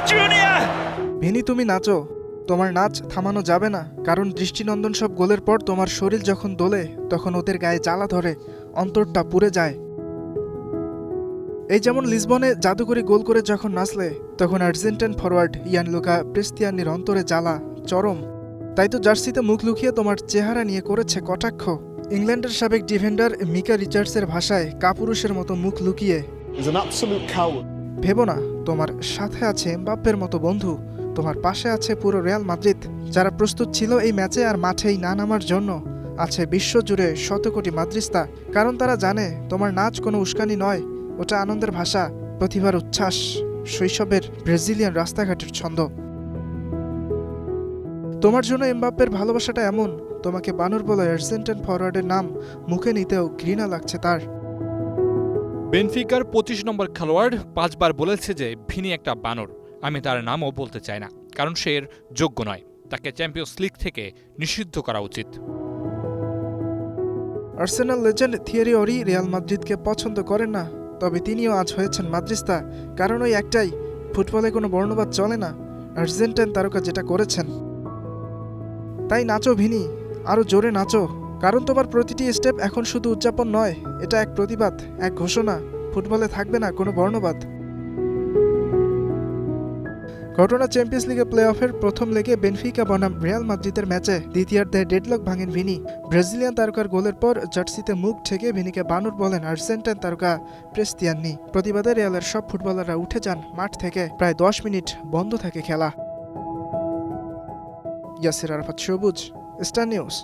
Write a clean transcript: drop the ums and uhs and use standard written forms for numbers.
Junior! Vini, তুমি নাচো, তোমার নাচ থামানো যাবে না, কারণ দৃষ্টিনন্দন সব গোলের পর তোমার শরীর যখন দোলে তখন ওদের গায়ে জ্বালা ধরে, অন্তরটা পুড়ে যায়। এই যেমন লিসবনে জাদুকরি গোল করে যখন নাচলে তখন আর্জেন্টাইন ফরওয়ার্ড ইয়ানলুকা প্রেস্তিয়ানির অন্তরে জ্বালা চরম। তাই তো জার্সিতে মুখ লুকিয়ে তোমার চেহারা নিয়ে করেছে কটাক্ষ। ইংল্যান্ডের সাবেক ডিফেন্ডার মিকা রিচার্ডসের ভাষায় কাপুরুষের মতো মুখ লুকিয়ে। ভেবো না, তোমার সাথে আছে এমবাপ্পের মতো বন্ধু, তোমার পাশে আছে পুরো রিয়াল মাদ্রিদ, যারা প্রস্তুত ছিল এই ম্যাচে আর মাঠেই না নামার জন্য। আছে বিশ্বজুড়ে শত কোটি মাদ্রিস্তা, কারণ তারা জানে তোমার নাচ কোনো উস্কানি নয়, ওটা আনন্দের ভাষা, প্রতিভার উচ্ছ্বাস, শৈশবের ব্রাজিলিয়ান রাস্তাঘাটের ছন্দ। তোমার জন্য এমবাপ্পের ভালোবাসাটা এমন, তোমাকে বানর বলে আর্জেন্টাইন ফরওয়ার্ডের নাম মুখে নিতেও ঘৃণা লাগছে তার। বেনফিকার ২৫ নম্বর খেলোয়াড় ৫ বার বলেছে যে ভিনি একটা বানর। আমি তার নামও বলতে চাই না, কারণ সে এর যোগ্য নয়। তাকে চ্যাম্পিয়ন্স লিগ থেকে নিষিদ্ধ করা উচিত। Arsenal legend Thierry Ori Real মাদ্রিদকে পছন্দ করেন না, তবে তিনিও আজ হয়েছেন মাদ্রিস্তা, কারণ ওই একটাই, ফুটবলে কোনো বর্ণবাদ চলে না, আর্জেন্টাইন তারকা যেটা করেছেন। তাই নাচো ভিনি, আরও জোরে নাচো, কারণ তোমার প্রতিটি স্টেপ এখন শুধু উদযাপন নয়, এটা এক প্রতিবাদ, এক ঘোষণা, ফুটবলে থাকবে না কোনো বর্ণবাদ। ঘটনা চ্যাম্পিয়ন্স লিগে প্লে অফের প্রথম লেগে বেনফিকা বনাম রিয়াল মাদ্রিদের ম্যাচে দ্বিতীয়ার্ধে ডেডলক ভাঙেন ভিনি। ব্রাজিলিয়ান তারকার গোলের পর জার্সিতে মুখ ঢেকে ভিনিকে বানর বলেন আর্জেন্টাইন তারকা প্রেস্তিয়ানি। প্রতিবাদে রিয়ালের সব ফুটবলাররা উঠে যান মাঠ থেকে, প্রায় 10 মিনিট বন্ধ থাকে খেলা। ইয়াসির আরাফাত সবুজ, স্টার নিউজ।